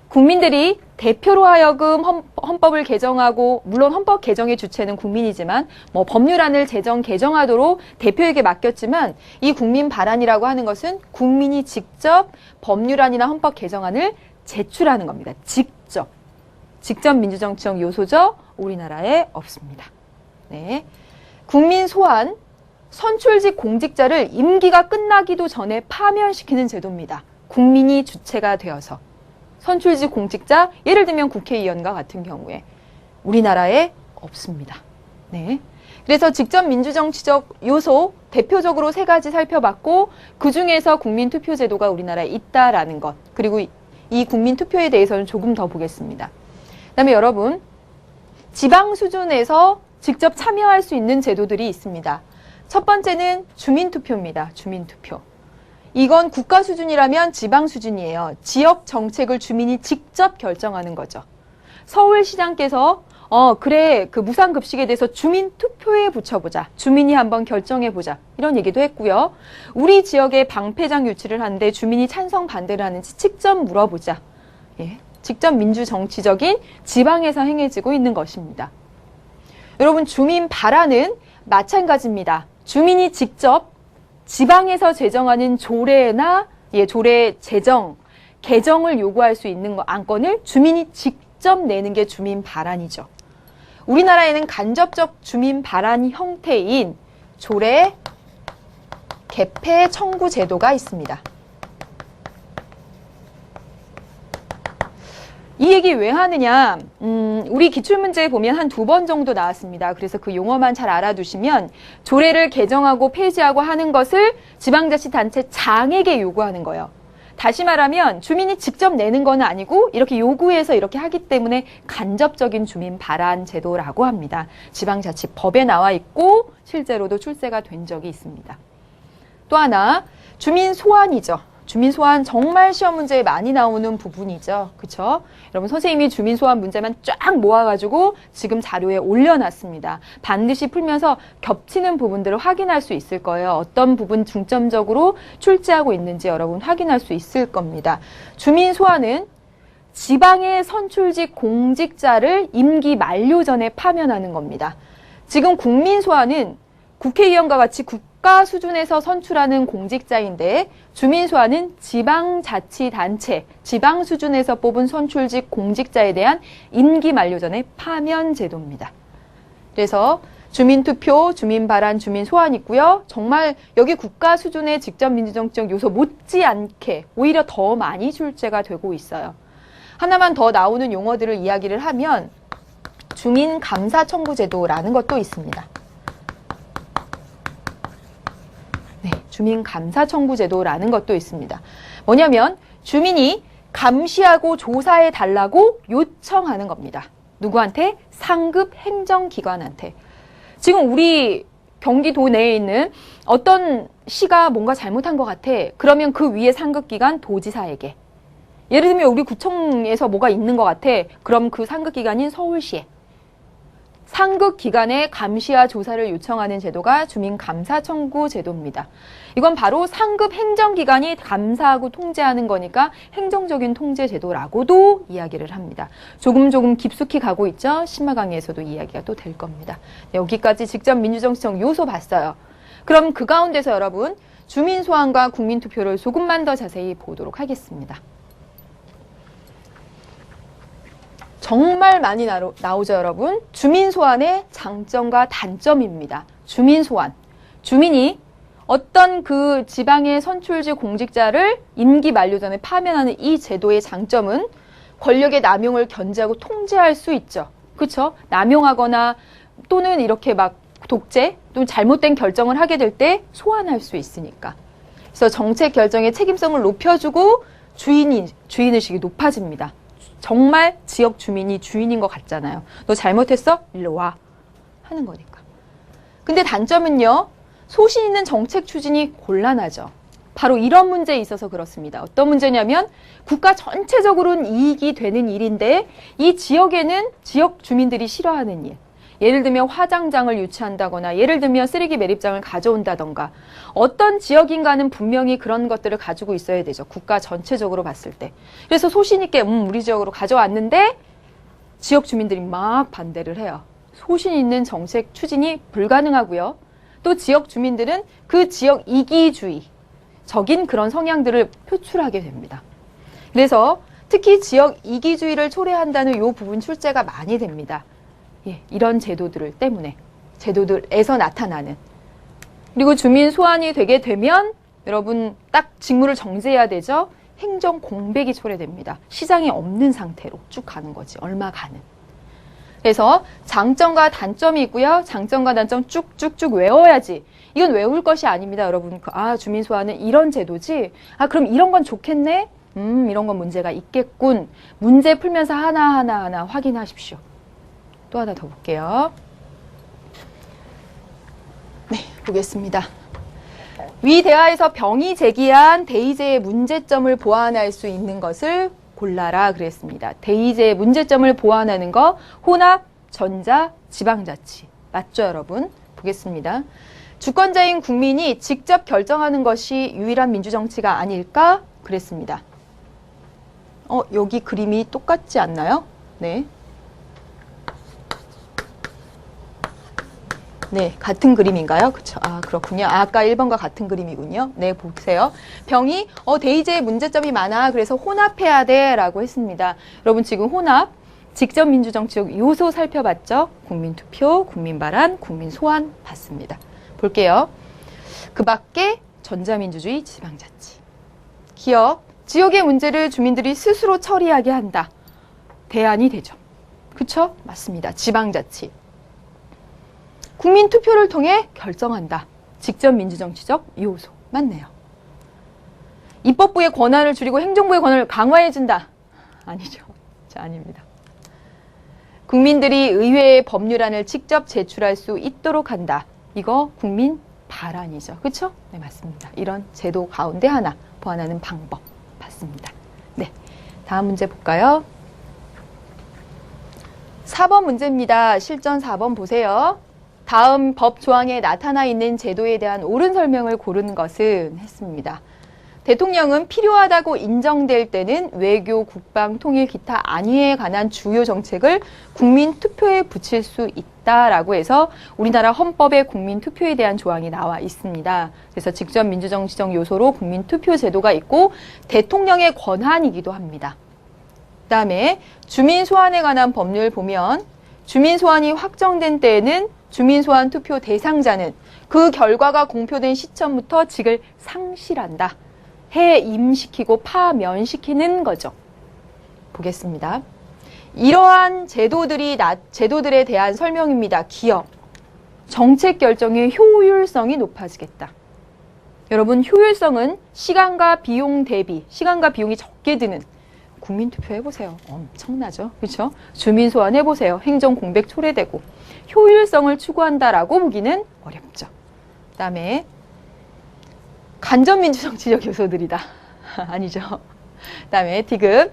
국민들이 대표로 하여금 헌법을 개정하고, 물론 헌법 개정의 주체는 국민이지만 뭐 법률안을 개정하도록 대표에게 맡겼지만 이 국민 발안이라고 하는 것은 국민이 직접 법률안이나 헌법 개정안을 제출하는 겁니다. 직접 민주정치적 요소죠. 우리나라에 없습니다. 네. 국민 소환, 선출직 공직자를 임기가 끝나기도 전에 파면시키는 제도입니다. 국민이 주체가 되어서. 선출직 공직자, 예를 들면 국회의원과 같은 경우에 우리나라에 없습니다. 네. 그래서 직접 민주정치적 요소 대표적으로 3가지 살펴봤고 그중에서 국민투표제도가 우리나라에 있다라는 것, 그리고 이 국민투표에 대해서는 조금 더 보겠습니다. 그다음에 여러분, 지방 수준에서 직접 참여할 수 있는 제도들이 있습니다. 첫 번째는 주민투표입니다. 주민투표. 이건 국가 수준이라면 지방 수준이에요. 지역 정책을 주민이 직접 결정하는 거죠. 서울시장께서 그래, 그 무상급식에 대해서 주민 투표에 붙여보자. 주민이 한번 결정해보자. 이런 얘기도 했고요. 우리 지역에 방패장 유치를 하는데 주민이 찬성 반대를 하는지 직접 물어보자. 예, 직접 민주정치적인 지방에서 행해지고 있는 것입니다. 여러분, 주민 발안은 마찬가지입니다. 주민이 직접 지방에서 제정하는 조례나 조례 개정을 요구할 수 있는 안건을 주민이 직접 내는 게 주민 발안이죠. 우리나라에는 간접적 주민 발안 형태인 조례 개폐 청구 제도가 있습니다. 이 얘기 왜 하느냐? 우리 기출문제에 보면 한 2번 정도 나왔습니다. 그래서 그 용어만 잘 알아두시면 조례를 개정하고 폐지하고 하는 것을 지방자치단체장에게 요구하는 거예요. 다시 말하면 주민이 직접 내는 건 아니고 이렇게 요구해서 이렇게 하기 때문에 간접적인 주민 발안 제도라고 합니다. 지방자치법에 나와 있고 실제로도 출세가 된 적이 있습니다. 또 하나, 주민 소환이죠. 주민 소환 정말 시험 문제에 많이 나오는 부분이죠. 그렇죠? 여러분, 선생님이 주민 소환 문제만 쫙 모아가지고 지금 자료에 올려놨습니다. 반드시 풀면서 겹치는 부분들을 확인할 수 있을 거예요. 어떤 부분 중점적으로 출제하고 있는지 여러분 확인할 수 있을 겁니다. 주민 소환은 지방의 선출직 공직자를 임기 만료 전에 파면하는 겁니다. 지금 국민 소환은 국회의원과 같이 국가 수준에서 선출하는 공직자인데 주민 소환은 지방자치단체, 지방 수준에서 뽑은 선출직 공직자에 대한 임기 만료 전에 파면 제도입니다. 그래서 주민투표, 주민발안, 주민소환 있고요. 정말 여기 국가 수준의 직접 민주정치적 요소 못지않게 오히려 더 많이 출제가 되고 있어요. 하나만 더 나오는 용어들을 이야기를 하면 주민감사청구제도라는 것도 있습니다. 네, 주민감사청구제도라는 것도 있습니다. 뭐냐면 주민이 감시하고 조사해달라고 요청하는 겁니다. 누구한테? 상급 행정기관한테. 지금 우리 경기도 내에 있는 어떤 시가 뭔가 잘못한 것 같아. 그러면 그 위에 상급기관 도지사에게. 예를 들면 우리 구청에서 뭐가 있는 것 같아. 그럼 그 상급기관인 서울시에. 상급기관의 감시와 조사를 요청하는 제도가 주민감사청구 제도입니다. 이건 바로 상급 행정기관이 감사하고 통제하는 거니까 행정적인 통제 제도라고도 이야기를 합니다. 조금 깊숙이 가고 있죠. 신마 강의에서도 이야기가 또 될 겁니다. 여기까지 직접 민주정치적 요소 봤어요. 그럼 그 가운데서 여러분 주민소환과 국민투표를 조금만 더 자세히 보도록 하겠습니다. 정말 많이 나오죠, 여러분. 주민소환의 장점과 단점입니다. 주민소환. 주민이 어떤 그 지방의 선출직 공직자를 임기 만료 전에 파면하는 이 제도의 장점은 권력의 남용을 견제하고 통제할 수 있죠. 그렇죠? 남용하거나 또는 이렇게 막 독재, 또 잘못된 결정을 하게 될 때 소환할 수 있으니까. 그래서 정책 결정의 책임성을 높여주고 주인의식이 높아집니다. 정말 지역 주민이 주인인 것 같잖아요. 너 잘못했어? 일로 와. 하는 거니까. 근데 단점은요. 소신 있는 정책 추진이 곤란하죠. 바로 이런 문제에 있어서 그렇습니다. 어떤 문제냐면 국가 전체적으로는 이익이 되는 일인데 이 지역에는 지역 주민들이 싫어하는 일. 예를 들면 화장장을 유치한다거나 예를 들면 쓰레기 매립장을 가져온다던가 어떤 지역인가는 분명히 그런 것들을 가지고 있어야 되죠. 국가 전체적으로 봤을 때. 그래서 소신 있게 우리 지역으로 가져왔는데 지역 주민들이 막 반대를 해요. 소신 있는 정책 추진이 불가능하고요. 또 지역 주민들은 그 지역 이기주의적인 그런 성향들을 표출하게 됩니다. 그래서 특히 지역 이기주의를 초래한다는 이 부분 출제가 많이 됩니다. 예, 이런 제도들 때문에 제도들에서 나타나는 그리고 주민 소환이 되게 되면 여러분 딱 직무를 정지해야 되죠. 행정 공백이 초래됩니다. 시장이 없는 상태로 쭉 가는 거지. 얼마간은. 그래서 장점과 단점이 있고요. 장점과 단점 쭉쭉쭉 외워야지. 이건 외울 것이 아닙니다. 여러분. 주민 소환은 이런 제도지. 그럼 이런 건 좋겠네. 이런 건 문제가 있겠군. 문제 풀면서 하나하나 확인하십시오. 또 하나 더 볼게요. 네, 보겠습니다. 위 대하에서 병이 제기한 대의제의 문제점을 보완할 수 있는 것을 골라라 그랬습니다. 대의제의 문제점을 보완하는 거 혼합, 전자, 지방자치. 맞죠, 여러분? 보겠습니다. 주권자인 국민이 직접 결정하는 것이 유일한 민주정치가 아닐까? 그랬습니다. 여기 그림이 똑같지 않나요? 네. 네, 같은 그림인가요? 그쵸. 그렇군요. 아까 1번과 같은 그림이군요. 네, 보세요. 병이, 대의제의 문제점이 많아. 그래서 혼합해야 돼. 라고 했습니다. 여러분, 지금 혼합, 직접 민주정치적 요소 살펴봤죠? 국민투표, 국민발안, 국민소환 봤습니다. 볼게요. 그 밖에 전자민주주의, 지방자치. 기업, 지역의 문제를 주민들이 스스로 처리하게 한다. 대안이 되죠. 그쵸? 맞습니다. 지방자치. 국민투표를 통해 결정한다. 직접 민주정치적 요소. 맞네요. 입법부의 권한을 줄이고 행정부의 권한을 강화해준다. 아니죠. 아닙니다. 국민들이 의회의 법률안을 직접 제출할 수 있도록 한다. 이거 국민 발안이죠. 그렇죠? 네, 맞습니다. 이런 제도 가운데 하나 보완하는 방법 봤습니다. 네, 다음 문제 볼까요? 4번 문제입니다. 실전 4번 보세요. 다음 법 조항에 나타나 있는 제도에 대한 옳은 설명을 고른 것은 했습니다. 대통령은 필요하다고 인정될 때는 외교, 국방, 통일, 기타 안위에 관한 주요 정책을 국민투표에 붙일 수 있다라고 해서 우리나라 헌법에 국민투표에 대한 조항이 나와 있습니다. 그래서 직접 민주정치적 요소로 국민투표 제도가 있고 대통령의 권한이기도 합니다. 그다음에 주민소환에 관한 법률 보면 주민소환이 확정된 때에는 주민소환 투표 대상자는 그 결과가 공표된 시점부터 직을 상실한다. 해임시키고 파면시키는 거죠. 보겠습니다. 이러한 제도들에 대한 설명입니다. 기업, 정책 결정의 효율성이 높아지겠다. 여러분, 효율성은 시간과 비용 대비, 시간과 비용이 적게 드는 국민투표 해보세요. 엄청나죠. 그렇죠? 주민소환 해보세요. 행정공백 초래되고 효율성을 추구한다라고 보기는 어렵죠. 그다음에 간접민주정치적 요소들이다. 아니죠. 그다음에 디귿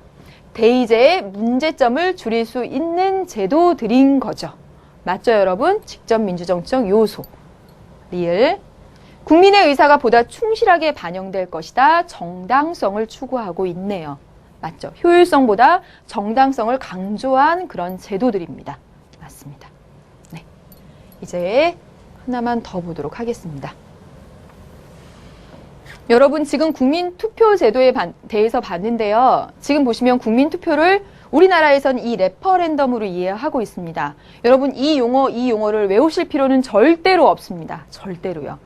대의제의 문제점을 줄일 수 있는 제도들인 거죠. 맞죠, 여러분? 직접 민주정치적 요소. 리을 국민의 의사가 보다 충실하게 반영될 것이다. 정당성을 추구하고 있네요. 맞죠? 효율성보다 정당성을 강조한 그런 제도들입니다. 맞습니다. 네, 이제 하나만 더 보도록 하겠습니다. 여러분 지금 국민투표 제도에 대해서 봤는데요. 지금 보시면 국민투표를 우리나라에선 이 레퍼렌덤으로 이해하고 있습니다. 여러분 이 용어를 외우실 필요는 절대로 없습니다. 절대로요.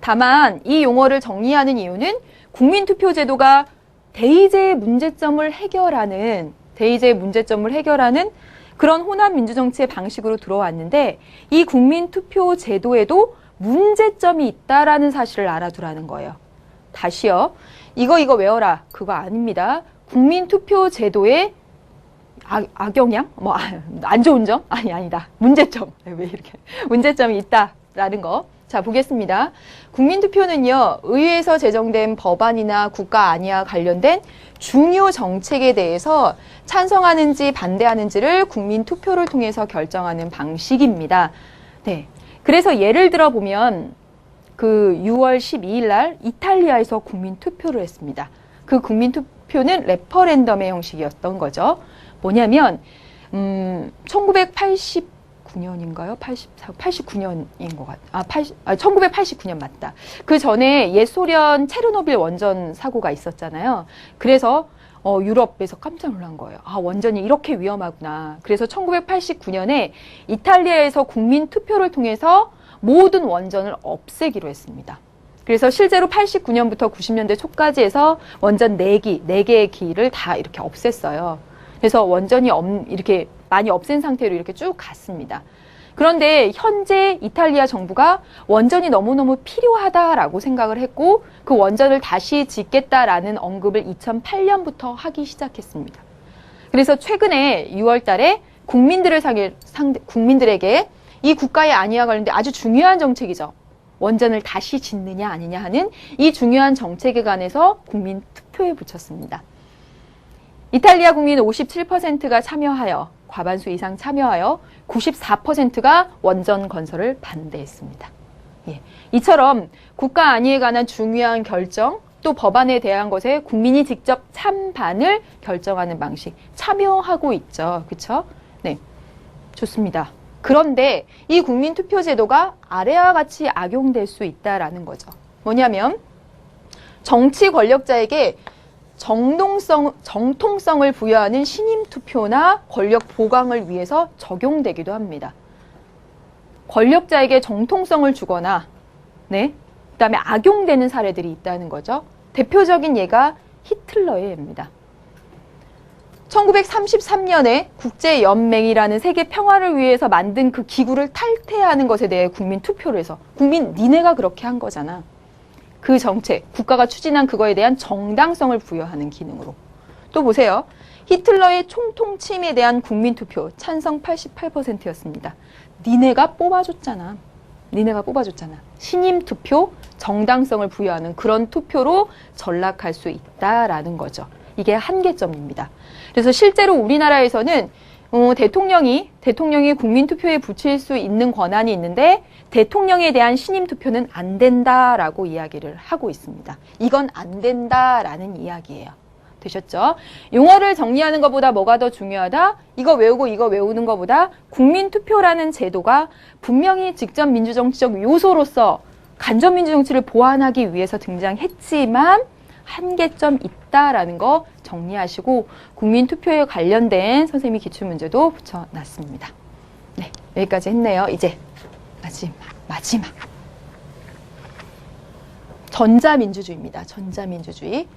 다만 이 용어를 정리하는 이유는 국민투표 제도가 대의제의 문제점을 해결하는 그런 호남 민주정치의 방식으로 들어왔는데 이 국민투표 제도에도 문제점이 있다라는 사실을 알아두라는 거예요. 다시요. 이거 외워라. 그거 아닙니다. 국민투표 제도의 악영향? 안 좋은 점? 아니다. 문제점. 왜 이렇게. 문제점이 있다라는 거. 자, 보겠습니다. 국민투표는요, 의회에서 제정된 법안이나 국가 안위와 관련된 중요 정책에 대해서 찬성하는지 반대하는지를 국민투표를 통해서 결정하는 방식입니다. 네. 그래서 예를 들어 보면, 그 6월 12일 날 이탈리아에서 국민투표를 했습니다. 그 국민투표는 레퍼렌덤의 형식이었던 거죠. 뭐냐면 1989년인가요? 89년인 것 같아. 1989년 맞다. 그 전에 옛 소련 체르노빌 원전 사고가 있었잖아요. 그래서 유럽에서 깜짝 놀란 거예요. 원전이 이렇게 위험하구나. 그래서 1989년에 이탈리아에서 국민투표를 통해서 모든 원전을 없애기로 했습니다. 그래서 실제로 89년부터 90년대 초까지 해서 원전 4개의 기를 다 이렇게 없앴어요. 그래서 원전이 이렇게 많이 없앤 상태로 이렇게 쭉 갔습니다. 그런데 현재 이탈리아 정부가 원전이 너무너무 필요하다라고 생각을 했고 그 원전을 다시 짓겠다라는 언급을 2008년부터 하기 시작했습니다. 그래서 최근에 6월 달에 국민들에게 이 국가의 안위와 관련된 아주 중요한 정책이죠. 원전을 다시 짓느냐 아니냐 하는 이 중요한 정책에 관해서 국민 투표에 붙였습니다. 이탈리아 국민 57%가 참여하여 과반수 이상 참여하여 94%가 원전 건설을 반대했습니다. 예. 이처럼 국가 안위에 관한 중요한 결정 또 법안에 대한 것에 국민이 직접 찬반을 결정하는 방식 참여하고 있죠. 그렇죠? 네, 좋습니다. 그런데 이 국민투표제도가 아래와 같이 악용될 수 있다라는 거죠. 뭐냐면 정치 권력자에게 정통성을 부여하는 신임투표나 권력 보강을 위해서 적용되기도 합니다. 권력자에게 정통성을 주거나 그다음에 악용되는 사례들이 있다는 거죠. 대표적인 예가 히틀러의 예입니다. 1933년에 국제연맹이라는 세계 평화를 위해서 만든 그 기구를 탈퇴하는 것에 대해 국민 투표를 해서 니네가 그렇게 한 거잖아. 그 정책, 국가가 추진한 그거에 대한 정당성을 부여하는 기능으로. 또 보세요. 히틀러의 총통침에 대한 국민 투표 찬성 88%였습니다. 니네가 뽑아줬잖아. 신임 투표, 정당성을 부여하는 그런 투표로 전락할 수 있다라는 거죠. 이게 한계점입니다. 그래서 실제로 우리나라에서는 대통령이 국민투표에 붙일 수 있는 권한이 있는데 대통령에 대한 신임투표는 안 된다라고 이야기를 하고 있습니다. 이건 안 된다라는 이야기예요. 되셨죠? 용어를 정리하는 것보다 뭐가 더 중요하다? 이거 외우고 이거 외우는 것보다 국민투표라는 제도가 분명히 직접 민주정치적 요소로서 간접민주정치를 보완하기 위해서 등장했지만 한계점 있다라는 거 정리하시고 국민투표에 관련된 선생님이 기출문제도 붙여놨습니다. 네, 여기까지 했네요. 이제 마지막. 전자민주주의입니다. 전자민주주의.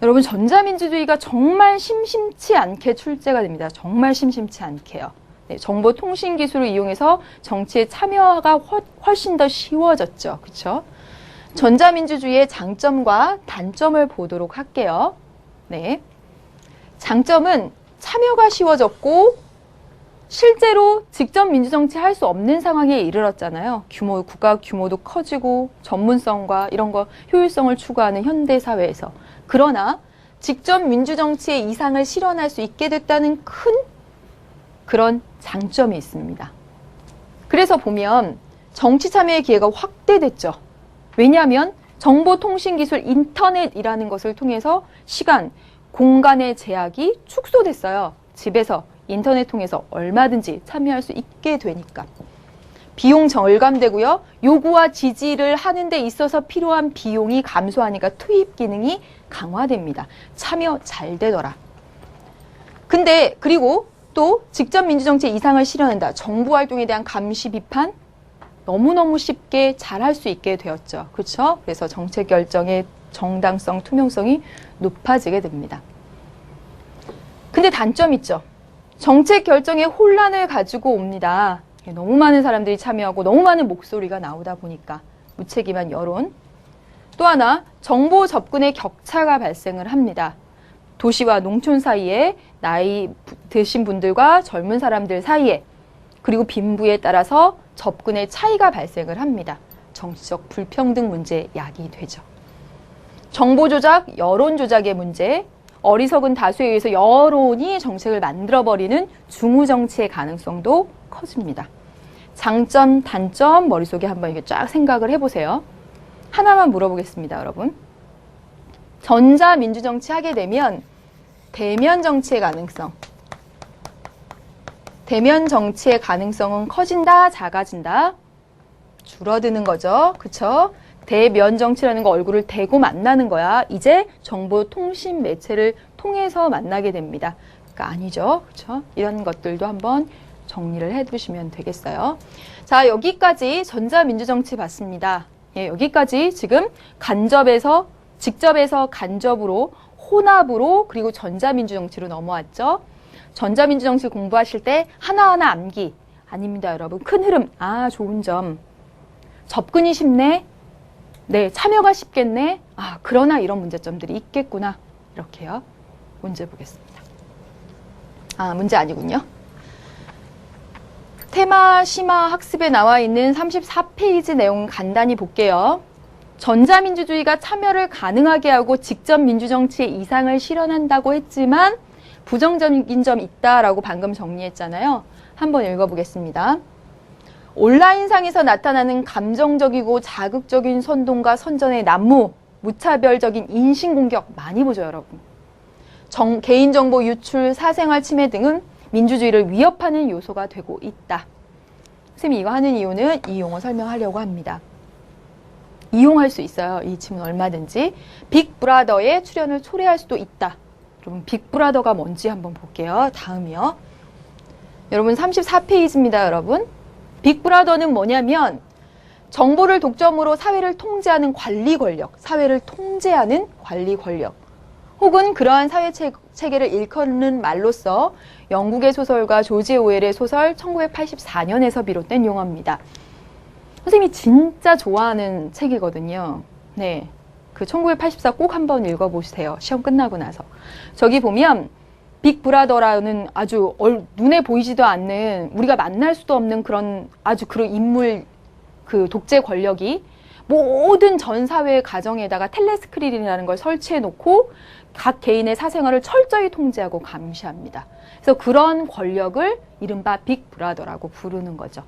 여러분 전자민주주의가 정말 심심치 않게 출제가 됩니다. 정말 심심치 않게요. 네, 정보통신기술을 이용해서 정치에 참여가 훨씬 더 쉬워졌죠. 그렇죠? 전자민주주의의 장점과 단점을 보도록 할게요. 네. 장점은 참여가 쉬워졌고 실제로 직접 민주정치 할 수 없는 상황에 이르렀잖아요. 국가 규모도 커지고 전문성과 이런 거 효율성을 추구하는 현대 사회에서. 그러나 직접 민주정치의 이상을 실현할 수 있게 됐다는 큰 그런 장점이 있습니다. 그래서 보면 정치 참여의 기회가 확대됐죠. 왜냐하면 정보통신기술 인터넷이라는 것을 통해서 시간, 공간의 제약이 축소됐어요. 집에서 인터넷 통해서 얼마든지 참여할 수 있게 되니까. 비용 절감되고요. 요구와 지지를 하는 데 있어서 필요한 비용이 감소하니까 투입 기능이 강화됩니다. 참여 잘 되더라. 근데 그리고 또 직접 민주정치의 이상을 실현한다. 정부활동에 대한 감시 비판 너무너무 쉽게 잘할 수 있게 되었죠. 그렇죠? 그래서 정책 결정의 정당성, 투명성이 높아지게 됩니다. 근데 단점 있죠. 정책 결정에 혼란을 가지고 옵니다. 너무 많은 사람들이 참여하고 너무 많은 목소리가 나오다 보니까 무책임한 여론. 또 하나, 정보 접근의 격차가 발생을 합니다. 도시와 농촌 사이에 나이 드신 분들과 젊은 사람들 사이에 그리고 빈부에 따라서 접근의 차이가 발생을 합니다. 정치적 불평등 문제에 야기되죠. 정보 조작, 여론 조작의 문제, 어리석은 다수에 의해서 여론이 정책을 만들어버리는 중우정치의 가능성도 커집니다. 장점, 단점 머릿속에 한번 이렇게 쫙 생각을 해보세요. 하나만 물어보겠습니다, 여러분. 전자민주정치 하게 되면 대면 정치의 가능성. 대면 정치의 가능성은 커진다, 작아진다? 줄어드는 거죠. 그쵸? 대면 정치라는 거 얼굴을 대고 만나는 거야. 이제 정보 통신 매체를 통해서 만나게 됩니다. 그러니까 아니죠. 그쵸? 이런 것들도 한번 정리를 해두시면 되겠어요. 자, 여기까지 전자민주정치 봤습니다. 예, 여기까지 지금 직접에서 간접으로, 혼합으로, 그리고 전자민주정치로 넘어왔죠. 전자민주정치 공부하실 때 하나하나 암기. 아닙니다, 여러분. 큰 흐름. 아, 좋은 점. 접근이 쉽네. 네, 참여가 쉽겠네. 아, 그러나 이런 문제점들이 있겠구나. 이렇게요. 문제 보겠습니다. 아, 문제 아니군요. 테마 심화 학습에 나와 있는 34페이지 내용 간단히 볼게요. 전자민주주의가 참여를 가능하게 하고 직접 민주정치의 이상을 실현한다고 했지만 부정적인 점이 있다라고 방금 정리했잖아요. 한번 읽어보겠습니다. 온라인상에서 나타나는 감정적이고 자극적인 선동과 선전의 난무, 무차별적인 인신공격 많이 보죠, 여러분. 개인정보 유출, 사생활 침해 등은 민주주의를 위협하는 요소가 되고 있다. 선생님이 이거 하는 이유는 이 용어 설명하려고 합니다. 이용할 수 있어요. 이 질문 얼마든지. 빅브라더의 출연을 초래할 수도 있다. 여러분, 빅브라더가 뭔지 한번 볼게요. 다음이요. 여러분, 34페이지입니다, 여러분. 빅브라더는 뭐냐면 정보를 독점으로 사회를 통제하는 관리 권력, 사회를 통제하는 관리 권력, 혹은 그러한 사회 체계를 일컫는 말로써 영국의 소설가 조지 오웰의 소설 1984년에서 비롯된 용어입니다. 선생님이 진짜 좋아하는 책이거든요. 네, 그 1984 꼭 한번 읽어보세요. 시험 끝나고 나서. 저기 보면 빅브라더라는 아주 눈에 보이지도 않는, 우리가 만날 수도 없는 그런 아주 그런 인물, 그 독재 권력이 모든 전 사회의 가정에다가 텔레스크린이라는 걸 설치해 놓고 각 개인의 사생활을 철저히 통제하고 감시합니다. 그래서 그런 권력을 이른바 빅브라더라고 부르는 거죠.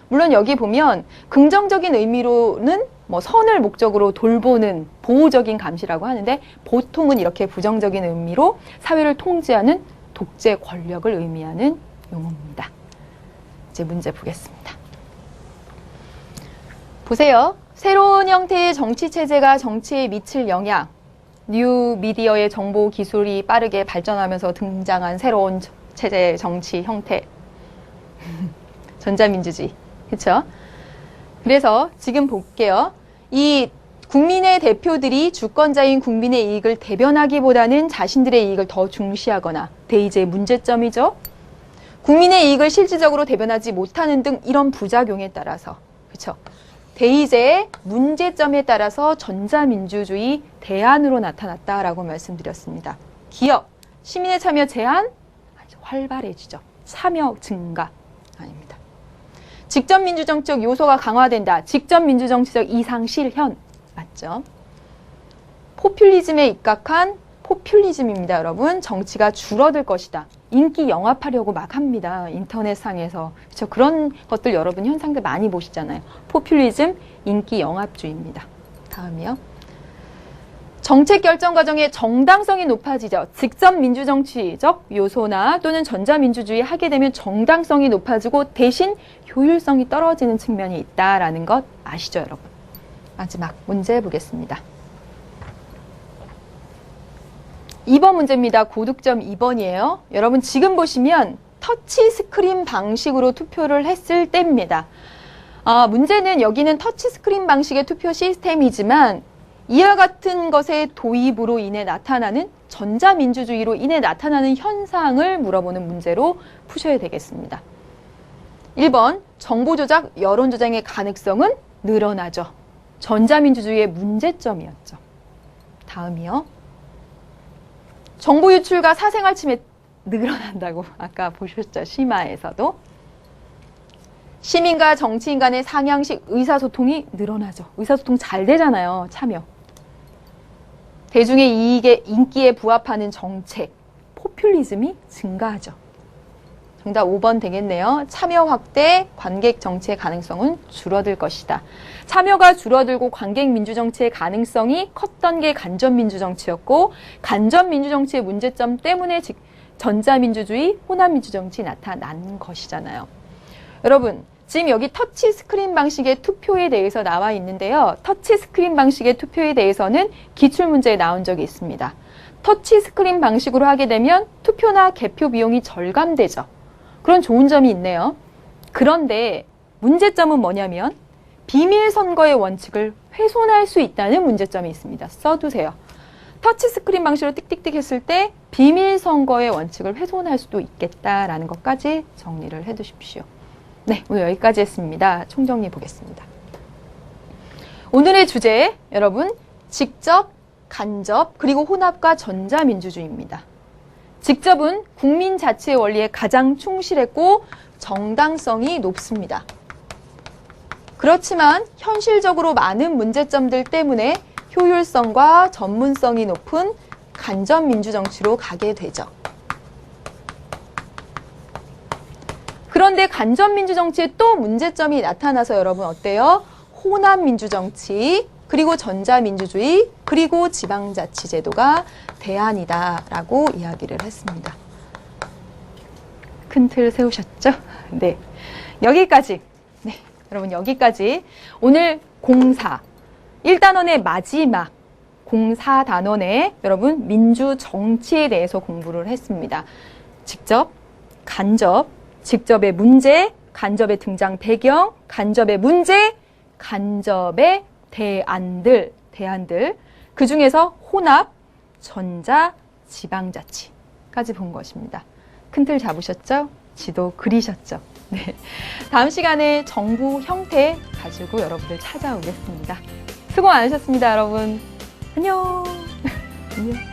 물론 여기 보면 긍정적인 의미로는 뭐 선을 목적으로 돌보는 보호적인 감시라고 하는데 보통은 이렇게 부정적인 의미로 사회를 통제하는 독재 권력을 의미하는 용어입니다. 이제 문제 보겠습니다. 보세요. 새로운 형태의 정치 체제가 정치에 미칠 영향. 뉴 미디어의 정보 기술이 빠르게 발전하면서 등장한 새로운 체제 정치 형태. 전자민주주의. 그렇죠? 그래서 지금 볼게요. 이 국민의 대표들이 주권자인 국민의 이익을 대변하기보다는 자신들의 이익을 더 중시하거나 대의제의 문제점이죠. 국민의 이익을 실질적으로 대변하지 못하는 등 이런 부작용에 따라서 그렇죠? 대의제의 문제점에 따라서 전자민주주의 대안으로 나타났다라고 말씀드렸습니다. 기업, 시민의 참여 제한? 활발해지죠. 참여 증가? 아닙니다. 직접 민주정치적 요소가 강화된다. 직접 민주정치적 이상 실현. 맞죠? 포퓰리즘에 입각한 포퓰리즘입니다, 여러분. 정치가 줄어들 것이다. 인기 영합하려고 막 합니다. 인터넷상에서. 그렇죠? 그런 것들 여러분 현상들 많이 보시잖아요. 포퓰리즘, 인기 영합주의입니다. 다음이요. 정책 결정 과정의 정당성이 높아지죠. 직접 민주정치적 요소나 또는 전자민주주의 하게 되면 정당성이 높아지고 대신 효율성이 떨어지는 측면이 있다라는 것 아시죠, 여러분? 마지막 문제 보겠습니다. 2번 문제입니다. 고득점 2번이에요. 여러분 지금 보시면 터치 스크린 방식으로 투표를 했을 때입니다. 문제는 여기는 터치 스크린 방식의 투표 시스템이지만 이와 같은 것의 도입으로 인해 나타나는 전자민주주의로 인해 나타나는 현상을 물어보는 문제로 푸셔야 되겠습니다. 1번, 정보조작, 여론조작의 가능성은 늘어나죠. 전자민주주의의 문제점이었죠. 다음이요. 정보 유출과 사생활 침해 늘어난다고 아까 보셨죠. 심화에서도. 시민과 정치인 간의 상향식 의사소통이 늘어나죠. 의사소통 잘 되잖아요. 참여. 대중의 이익에 인기에 부합하는 정책, 포퓰리즘이 증가하죠. 정답 5번 되겠네요. 참여 확대, 관객 정치의 가능성은 줄어들 것이다. 참여가 줄어들고 관객 민주정치의 가능성이 컸던 게 간접민주정치였고 간접민주정치의 문제점 때문에 전자민주주의, 호남민주정치 나타난 것이잖아요. 여러분, 지금 여기 터치 스크린 방식의 투표에 대해서 나와 있는데요. 터치 스크린 방식의 투표에 대해서는 기출문제에 나온 적이 있습니다. 터치 스크린 방식으로 하게 되면 투표나 개표 비용이 절감되죠. 그런 좋은 점이 있네요. 그런데 문제점은 뭐냐면 비밀 선거의 원칙을 훼손할 수 있다는 문제점이 있습니다. 써두세요. 터치 스크린 방식으로 띡띡띡 했을 때 비밀 선거의 원칙을 훼손할 수도 있겠다라는 것까지 정리를 해두십시오. 네, 오늘 여기까지 했습니다. 총정리 보겠습니다. 오늘의 주제, 여러분, 직접, 간접, 그리고 혼합과 전자민주주의입니다. 직접은 국민 자치의 원리에 가장 충실했고 정당성이 높습니다. 그렇지만 현실적으로 많은 문제점들 때문에 효율성과 전문성이 높은 간접 민주정치로 가게 되죠. 그런데 간접 민주정치에 또 문제점이 나타나서 여러분 어때요? 호남 민주정치, 그리고 전자민주주의, 그리고 지방자치제도가 대안이다라고 이야기를 했습니다. 큰 틀 세우셨죠? 네, 여기까지. 네, 여러분 여기까지. 오늘 공사 1단원의 마지막 공사 단원에 여러분 민주정치에 대해서 공부를 했습니다. 직접, 간접, 직접의 문제, 간접의 등장 배경, 간접의 문제, 간접의 대안들. 그 중에서 혼합, 전자, 지방자치까지 본 것입니다. 큰 틀 잡으셨죠? 지도 그리셨죠? 네. 다음 시간에 정부 형태 가지고 여러분들 찾아오겠습니다. 수고 많으셨습니다, 여러분. 안녕. 안녕.